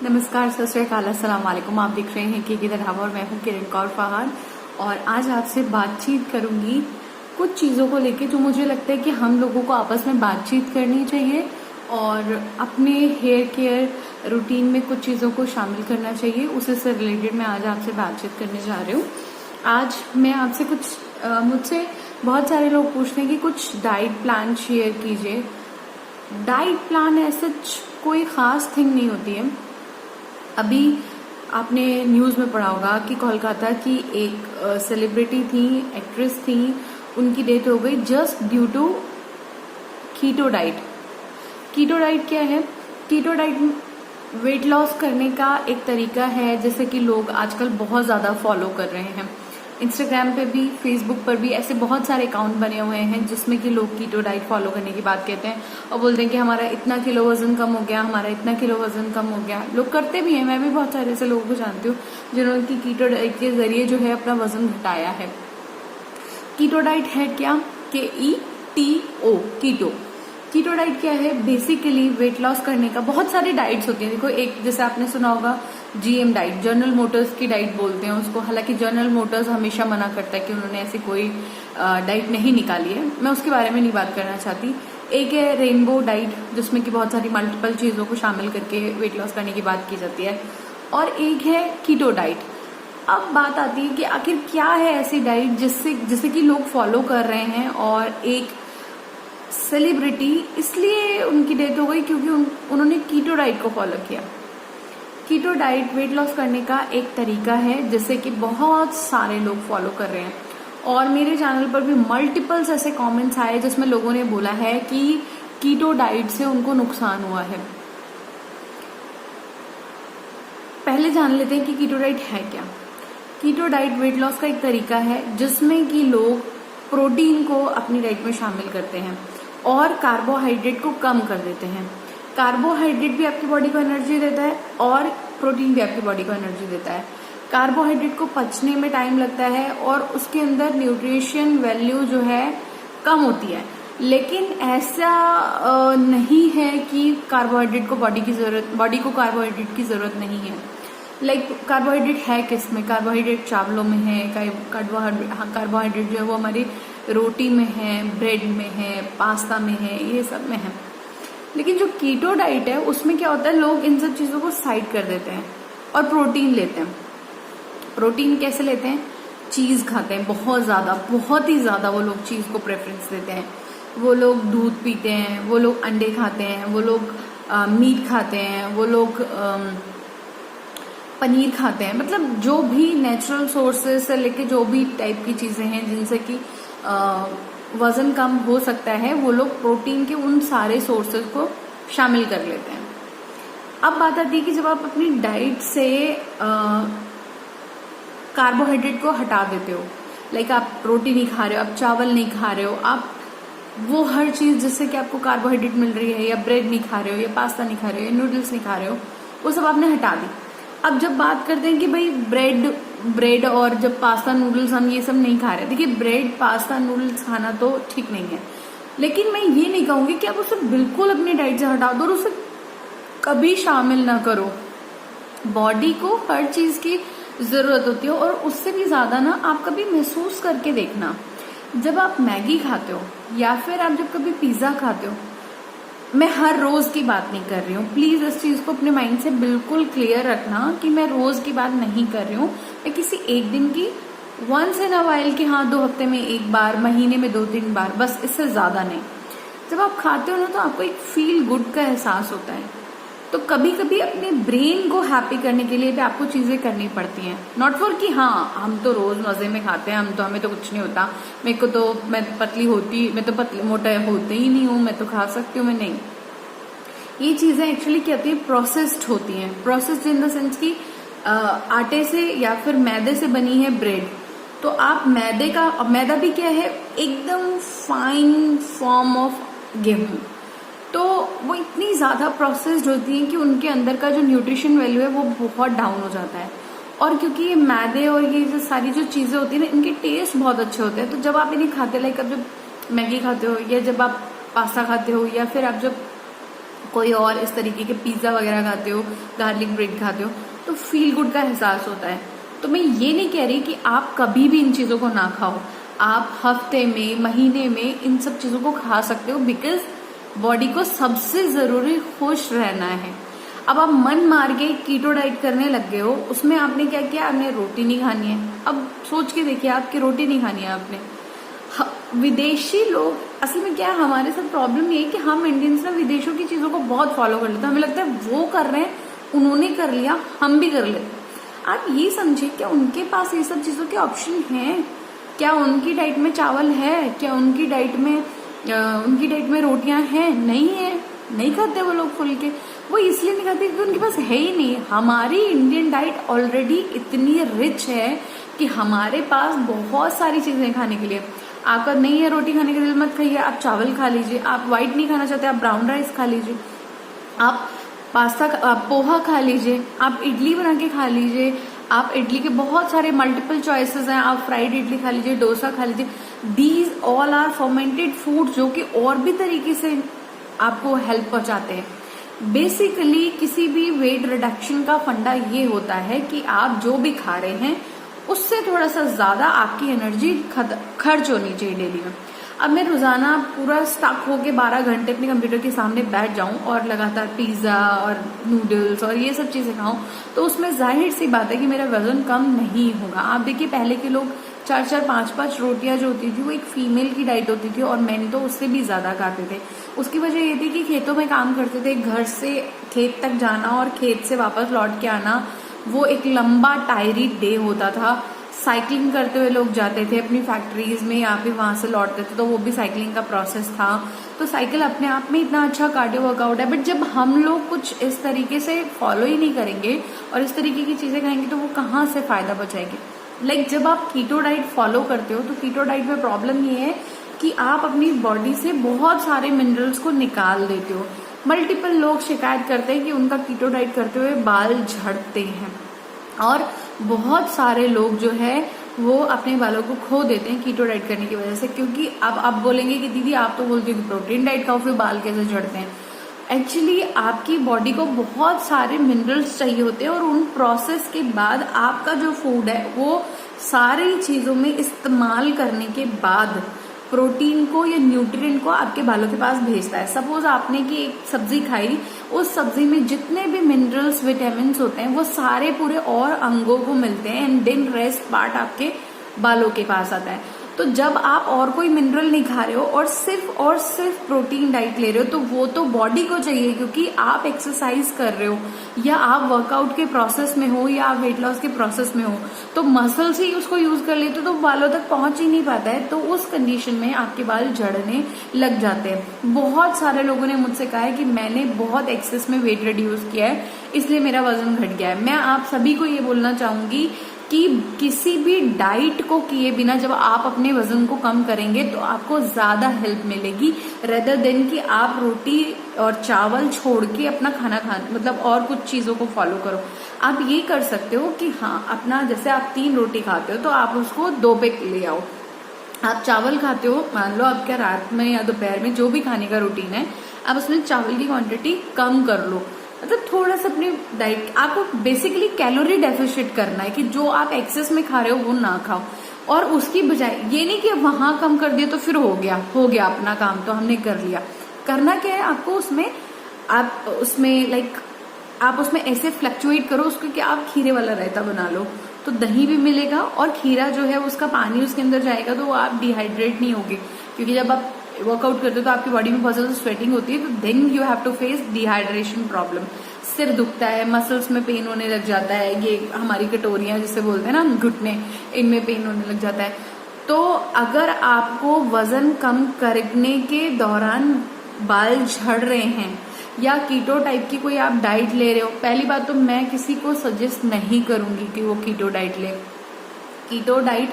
नमस्कार, सत श्री अकाल, अस्सलाम वालेकुम। आप देख रहे हैं की द ढाबा और मैं हूं किरण कौर फहाद। और आज आपसे बातचीत करूंगी कुछ चीज़ों को लेके जो मुझे लगता है कि हम लोगों को आपस में बातचीत करनी चाहिए और अपने हेयर केयर रूटीन में कुछ चीज़ों को शामिल करना चाहिए। उसी से रिलेटेड मैं आज आपसे बातचीत करने जा रही हूँ। आज मैं आपसे मुझसे बहुत सारे लोग पूछते हैं कि कुछ डाइट प्लान शेयर कीजिए। डाइट प्लान ऐसे कोई खास थिंग नहीं होती है। अभी आपने न्यूज़ में पढ़ा होगा कि कोलकाता की एक सेलिब्रिटी थी, एक्ट्रेस थी, उनकी डेथ हो गई just due to keto diet. Keto diet क्या है? कीटो डाइट वेट लॉस करने का एक तरीका है जैसे कि लोग आजकल बहुत ज़्यादा फॉलो कर रहे हैं। इंस्टाग्राम पे भी, फेसबुक पर भी ऐसे बहुत सारे अकाउंट बने हुए हैं जिसमें कि लोग कीटो डाइट फॉलो करने की बात कहते हैं और बोलते हैं कि हमारा इतना किलो वजन कम हो गया, हमारा इतना किलो वजन कम हो गया। लोग करते भी हैं, मैं भी बहुत सारे ऐसे लोगों को जानती हूँ जिन्होंने की कीटो डाइट के जरिए जो है अपना वजन घटाया है। कीटो डाइट है क्या? KETO, कीटो। कीटो डाइट क्या है? बेसिकली वेट लॉस करने का बहुत सारी डाइट्स होती हैं। देखो, एक जैसे आपने सुना होगा GM डाइट, जनरल मोटर्स की डाइट बोलते हैं उसको। हालांकि जनरल मोटर्स हमेशा मना करता है कि उन्होंने ऐसी कोई डाइट नहीं निकाली है, मैं उसके बारे में नहीं बात करना चाहती। एक है रेनबो डाइट जिसमें कि बहुत सारी मल्टीपल चीज़ों को शामिल करके वेट लॉस करने की बात की जाती है। और एक है कीटो डाइट। अब बात आती है कि आखिर क्या है ऐसी डाइट जिससे कि लोग फॉलो कर रहे हैं। और एक सेलिब्रिटी, इसलिए उनकी डेथ हो गई क्योंकि उन्होंने कीटो डाइट को फॉलो किया। कीटो डाइट वेट लॉस करने का एक तरीका है जिससे कि बहुत सारे लोग फॉलो कर रहे हैं। और मेरे चैनल पर भी मल्टीपल्स ऐसे कमेंट्स आए जिसमें लोगों ने बोला है कि कीटो डाइट से उनको नुकसान हुआ है। पहले जान लेते हैं कि कीटो डाइट है क्या। कीटो डाइट वेट लॉस का एक तरीका है जिसमें कि लोग प्रोटीन को अपनी डाइट में शामिल करते हैं और कार्बोहाइड्रेट को कम कर देते हैं। कार्बोहाइड्रेट भी आपकी बॉडी को एनर्जी देता है और प्रोटीन भी आपकी बॉडी को एनर्जी देता है। कार्बोहाइड्रेट को पचने में टाइम लगता है और उसके अंदर न्यूट्रिशन वैल्यू जो है कम होती है। लेकिन ऐसा नहीं है कि कार्बोहाइड्रेट को बॉडी को कार्बोहाइड्रेट की जरूरत नहीं है। कार्बोहाइड्रेट है किसमें? कार्बोहाइड्रेट चावलों में है, कार्बोहाइड्रेट जो है वो हमारी रोटी में है, ब्रेड में है, पास्ता में है, ये सब में है। लेकिन जो कीटो डाइट है उसमें क्या होता है, लोग इन सब चीज़ों को साइड कर देते हैं और प्रोटीन लेते हैं। प्रोटीन कैसे लेते हैं? चीज़ खाते हैं, बहुत ही ज़्यादा वो लोग चीज़ को प्रेफरेंस देते हैं। वो लोग दूध पीते हैं, वो लोग अंडे खाते हैं, वो लोग मीट खाते हैं, वो लोग पनीर खाते हैं। मतलब जो भी नेचुरल सोर्सेज से लेके जो भी टाइप की चीज़ें हैं जिनसे कि वजन कम हो सकता है, वो लोग प्रोटीन के उन सारे सोर्सेज को शामिल कर लेते हैं। अब बात आती है कि जब आप अपनी डाइट से कार्बोहाइड्रेट को हटा देते हो, आप रोटी नहीं खा रहे हो, आप चावल नहीं खा रहे हो, आप वो हर चीज़ जिससे कि आपको कार्बोहाइड्रेट मिल रही है, या ब्रेड नहीं खा रहे हो, या पास्ता नहीं खा रहे हो, या नूडल्स नहीं खा रहे हो, वो सब आपने हटा दी। अब जब बात करते हैं कि भाई ब्रेड और जब पास्ता नूडल्स हम ये सब नहीं खा रहे, देखिए ब्रेड पास्ता नूडल्स खाना तो ठीक नहीं है, लेकिन मैं ये नहीं कहूंगी कि आप उसे बिल्कुल अपनी डाइट से हटा दो और उसे कभी शामिल ना करो। बॉडी को हर चीज की जरूरत होती है और उससे भी ज्यादा ना आप कभी महसूस करके देखना, जब आप मैगी खाते हो या फिर आप जब कभी पिज्जा खाते हो, मैं हर रोज की बात नहीं कर रही हूँ, प्लीज इस चीज को अपने माइंड से बिल्कुल क्लियर रखना कि मैं रोज की बात नहीं कर रही हूँ। मैं किसी एक दिन की, वंस इन अ वाइल की, हाँ 2 हफ्ते में 1 बार, महीने में 2-3 बार, बस इससे ज्यादा नहीं। जब आप खाते हो ना तो आपको एक फील गुड का एहसास होता है। तो कभी कभी अपने ब्रेन को हैप्पी करने के लिए भी आपको चीजें करनी पड़ती हैं। नॉट फॉर कि हाँ हम तो रोज मजे में खाते हैं, हमें तो कुछ नहीं होता, मैं तो मोटा होते ही नहीं हूँ, मैं तो खा सकती हूँ, मैं नहीं। ये चीजें एक्चुअली क्या होती है, प्रोसेस्ड होती हैं। प्रोसेस्ड इन द सेंस की आटे से या फिर मैदे से बनी है ब्रेड। तो आप मैदा भी क्या है, एकदम फाइन फॉर्म ऑफ गेहूं, तो वो इतनी ज्यादा प्रोसेस्ड होती है कि उनके अंदर का जो न्यूट्रिशन वैल्यू है वो बहुत डाउन हो जाता है। और क्योंकि ये मैदे और ये जो सारी जो चीजें होती है ना, इनके टेस्ट बहुत अच्छे होते हैं। तो जब आप इन्हें खाते, अब जब मैगी खाते हो, या जब आप पास्ता खाते हो, या फिर आप जब कोई और इस तरीके के पिज्जा वगैरह खाते हो, गार्लिक ब्रेड खाते हो, तो फील गुड का एहसास होता है। तो मैं ये नहीं कह रही कि आप कभी भी इन चीजों को ना खाओ, आप हफ्ते में, महीने में इन सब चीजों को खा सकते हो, बिकॉज बॉडी को सबसे जरूरी खुश रहना है। अब आप मन मार के कीटो डाइट करने लग गए हो, उसमें आपने क्या किया, आपने रोटी नहीं खानी है। अब सोच के देखिए आपकी रोटी नहीं खानी है आपने। विदेशी लोग, असल में क्या है, हमारे साथ प्रॉब्लम ये है कि हम इंडियंस ना विदेशों की चीजों को बहुत फॉलो कर लेते हैं। हमें लगता है वो कर रहे हैं, उन्होंने कर लिया, हम भी कर लेते। आप ये समझिए क्या उनके पास ये सब चीजों के ऑप्शन हैं? क्या उनकी डाइट में चावल है? क्या उनकी डाइट में रोटियां हैं? नहीं है, नहीं खाते वो लोग फुल के। वो इसलिए नहीं खाते क्योंकि उनके पास है ही नहीं। हमारी इंडियन डाइट ऑलरेडी इतनी रिच है कि हमारे पास बहुत सारी चीजें खाने के लिए। आपका नहीं है रोटी खाने के लिए, मत खाइए, आप चावल खा लीजिए। आप व्हाइट नहीं खाना चाहते, आप ब्राउन राइस खा लीजिए। आप पोहा खा लीजिए, आप इडली बना के खा लीजिए। आप इडली के बहुत सारे मल्टीपल चॉइसेस हैं, आप फ्राइड इडली खा लीजिए, डोसा खा लीजिए। These all are fermented food जो कि और भी तरीके से आपको हेल्प पहुंचाते हैं। बेसिकली किसी भी वेट रिडक्शन का फंडा ये होता है कि आप जो भी खा रहे हैं उससे थोड़ा सा ज्यादा आपकी एनर्जी खर्च होनी चाहिए डेली में। अब मैं रोजाना पूरा स्टक होके 12 घंटे अपने कंप्यूटर के सामने बैठ जाऊं और लगातार पिज्जा और नूडल्स और ये सब चीजें खाऊं, तो उसमें जाहिर सी बात है कि मेरा वजन कम नहीं होगा। आप देखिए पहले के लोग 4-4, 5-5 रोटियां जो होती थी वो एक फीमेल की डाइट होती थी, और मैन तो उससे भी ज्यादा खाते थे। उसकी वजह ये थी कि खेतों में काम करते थे, घर से खेत तक जाना और खेत से वापस लौट के आना, वो एक लंबा टायरी डे होता था। साइकिलिंग करते हुए लोग जाते थे अपनी फैक्ट्रीज में या फिर वहां से लौटते थे, तो वो भी साइकिलिंग का प्रोसेस था। तो साइकिल अपने आप में इतना अच्छा कार्डियो वर्कआउट है। बट जब हम लोग कुछ इस तरीके से फॉलो ही नहीं करेंगे और इस तरीके की चीजें खाएंगे तो वो कहाँ से फायदा बचाएंगे। लाइक जब आप कीटो डाइट फॉलो करते हो तो कीटो डाइट में प्रॉब्लम ये है कि आप अपनी बॉडी से बहुत सारे मिनरल्स को निकाल देते हो। मल्टीपल लोग शिकायत करते हैं कि उनका कीटो डाइट करते हुए बाल झड़ते हैं, और बहुत सारे लोग जो है वो अपने बालों को खो देते हैं कीटो डाइट करने की वजह से। क्योंकि अब आप बोलेंगे कि दीदी आप तो बोलती हो कि प्रोटीन डाइट खाओ, फिर बाल कैसे झड़ते हैं। एक्चुअली आपकी बॉडी को बहुत सारे मिनरल्स चाहिए होते हैं, और उन प्रोसेस के बाद आपका जो फूड है वो सारी चीजों में इस्तेमाल करने के बाद प्रोटीन को या न्यूट्रिएंट को आपके बालों के पास भेजता है। सपोज आपने की एक सब्जी खाई, उस सब्जी में जितने भी मिनरल्स, विटामिन होते हैं वो सारे पूरे और अंगों को मिलते हैं, एंड देन रेस्ट पार्ट आपके बालों के पास आता है। तो जब आप और कोई मिनरल नहीं खा रहे हो और सिर्फ प्रोटीन डाइट ले रहे हो, तो वो तो बॉडी को चाहिए, क्योंकि आप एक्सरसाइज कर रहे हो या आप वर्कआउट के प्रोसेस में हो या आप वेट लॉस के प्रोसेस में हो, तो मसल्स ही उसको यूज कर लेते तो बालों तक पहुंच ही नहीं पाता है। तो उस कंडीशन में आपके बाल झड़ने लग जाते हैं। बहुत सारे लोगों ने मुझसे कहा है कि मैंने बहुत एक्सेस में वेट रिड्यूस किया है, इसलिए मेरा वजन घट गया है। मैं आप सभी को ये बोलना चाहूंगी कि किसी भी डाइट को किए बिना जब आप अपने वजन को कम करेंगे तो आपको ज्यादा हेल्प मिलेगी, रेदर देन कि आप रोटी और चावल छोड़ के अपना खाना मतलब और कुछ चीजों को फॉलो करो। आप ये कर सकते हो कि हाँ, अपना जैसे आप 3 रोटी खाते हो तो आप उसको 2 पे ले आओ। आप चावल खाते हो, मान लो आपका रात में या दोपहर में जो भी खाने का रूटीन है, आप उसमें चावल की क्वांटिटी कम कर लो। मतलब थोड़ा सा अपनी डाइट, आपको बेसिकली कैलोरी डेफिशिट करना है कि जो आप एक्सेस में खा रहे हो वो ना खाओ। और उसकी बजाय ये नहीं कि वहां कम कर दिया तो फिर हो गया अपना काम, तो हमने कर लिया। करना क्या है आपको उसमें, आप उसमें ऐसे फ्लक्चुएट करो उसको कि आप खीरे वाला रायता बना लो, तो दही भी मिलेगा और खीरा जो है उसका पानी उसके अंदर जाएगा, तो आप डिहाइड्रेट नहीं होगे। क्योंकि जब आप वर्कआउट करते हो तो आपकी बॉडी में बहुत ज्यादा स्वेटिंग होती है, तो then you have to face dehydration problem. सिर दुखता है, मसल्स में पेन होने लग जाता है, ये हमारी कटोरियां जिसे बोलते हैं ना घुटने, इनमें पेन होने लग जाता है। तो अगर आपको वजन कम करने के दौरान बाल झड़ रहे हैं या कीटो टाइप की कोई आप डाइट ले रहे हो, पहली बात तो मैं किसी को सजेस्ट नहीं करूंगी कि वो कीटो डाइट ले। कीटो डाइट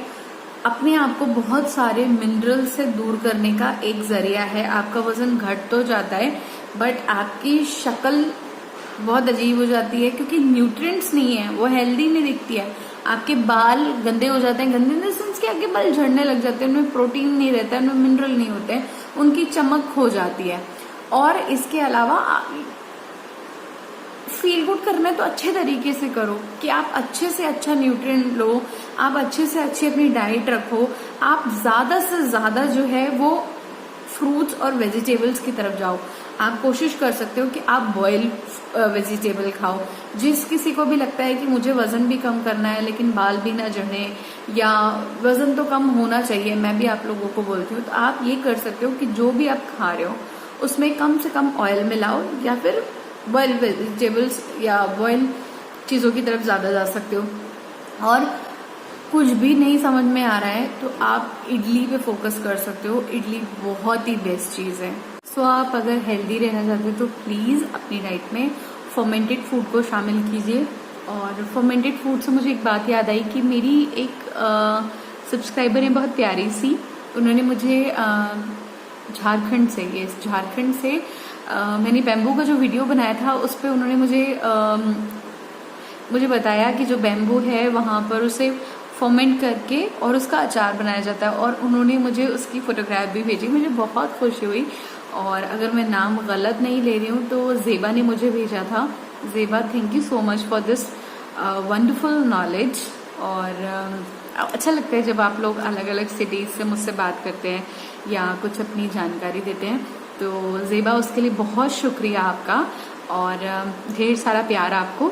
अपने आप को बहुत सारे मिनरल से दूर करने का एक जरिया है। आपका वजन घट तो जाता है बट आपकी शक्ल बहुत अजीब हो जाती है, क्योंकि न्यूट्रिएंट्स नहीं है, वो हेल्दी नहीं दिखती है। आपके बाल गंदे हो जाते हैं, गंदे इन द सेंस कि आपके बाल झड़ने लग जाते हैं, उनमें प्रोटीन नहीं रहता है, उनमें मिनरल नहीं होते हैं, उनकी चमक खो जाती है। और इसके अलावा फील गुड करना है तो अच्छे तरीके से करो कि आप अच्छे से अच्छा न्यूट्रिएंट लो, आप अच्छे से अच्छी अपनी डाइट रखो, आप ज्यादा से ज्यादा जो है वो फ्रूट्स और वेजिटेबल्स की तरफ जाओ। आप कोशिश कर सकते हो कि आप बॉयल वेजिटेबल खाओ। जिस किसी को भी लगता है कि मुझे वजन भी कम करना है लेकिन बाल भी ना झड़े या वजन तो कम होना चाहिए, मैं भी आप लोगों को बोलती हूँ, तो आप ये कर सकते हो कि जो भी आप खा रहे हो उसमें कम से कम ऑयल मिलाओ या फिर बॉयल वेजिटेबल्स या बॉयल चीजों की तरफ ज्यादा जा सकते हो। और कुछ भी नहीं समझ में आ रहा है तो आप इडली पे फोकस कर सकते हो। इडली बहुत ही बेस्ट चीज है। सो आप अगर हेल्दी रहना चाहते हो तो प्लीज अपनी डाइट में फर्मेंटेड फूड को शामिल कीजिए। और फर्मेंटेड फूड से मुझे एक बात याद आई कि मेरी एक सब्सक्राइबर है बहुत प्यारी सी, उन्होंने मुझे झारखंड से मैंने बैम्बू का जो वीडियो बनाया था उस पर उन्होंने मुझे बताया कि जो बैम्बू है वहां पर उसे फर्मेंट करके और उसका अचार बनाया जाता है, और उन्होंने मुझे उसकी फोटोग्राफ भी भेजी। मुझे बहुत खुशी हुई। और अगर मैं नाम गलत नहीं ले रही हूँ तो जेबा ने मुझे भेजा था। जेबा, thank you so much for this wonderful knowledge. और अच्छा लगता है जब आप लोग अलग अलग सिटीज से मुझसे बात करते हैं या कुछ अपनी जानकारी देते हैं। तो जेबा, उसके लिए बहुत शुक्रिया आपका और ढेर सारा प्यार आपको।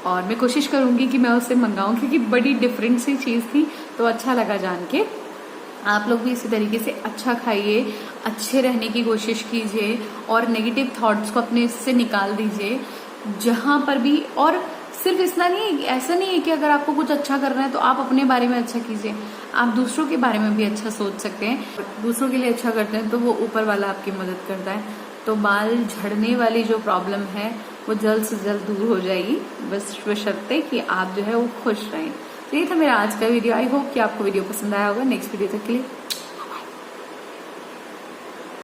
और मैं कोशिश करूंगी कि मैं उससे मंगाऊं क्योंकि बड़ी डिफरेंट सी चीज थी, तो अच्छा लगा जान के। आप लोग भी इसी तरीके से अच्छा खाइए, अच्छे रहने की कोशिश कीजिए और नेगेटिव थॉट्स को अपने से निकाल दीजिए जहां पर भी। और सिर्फ इतना नहीं, ऐसा नहीं है कि अगर आपको कुछ अच्छा करना है तो आप अपने बारे में अच्छा कीजिए, आप दूसरों के बारे में भी अच्छा सोच सकते हैं। दूसरों के लिए अच्छा करते हैं तो वो ऊपर वाला आपकी मदद करता है। तो बाल झड़ने वाली जो प्रॉब्लम है वो जल्द से जल्द दूर हो जाएगी, बस बशर्ते कि आप जो है वो खुश रहें। तो ये था मेरा आज का वीडियो। आई होप कि आपको वीडियो पसंद आया होगा। नेक्स्ट वीडियो तक के लिए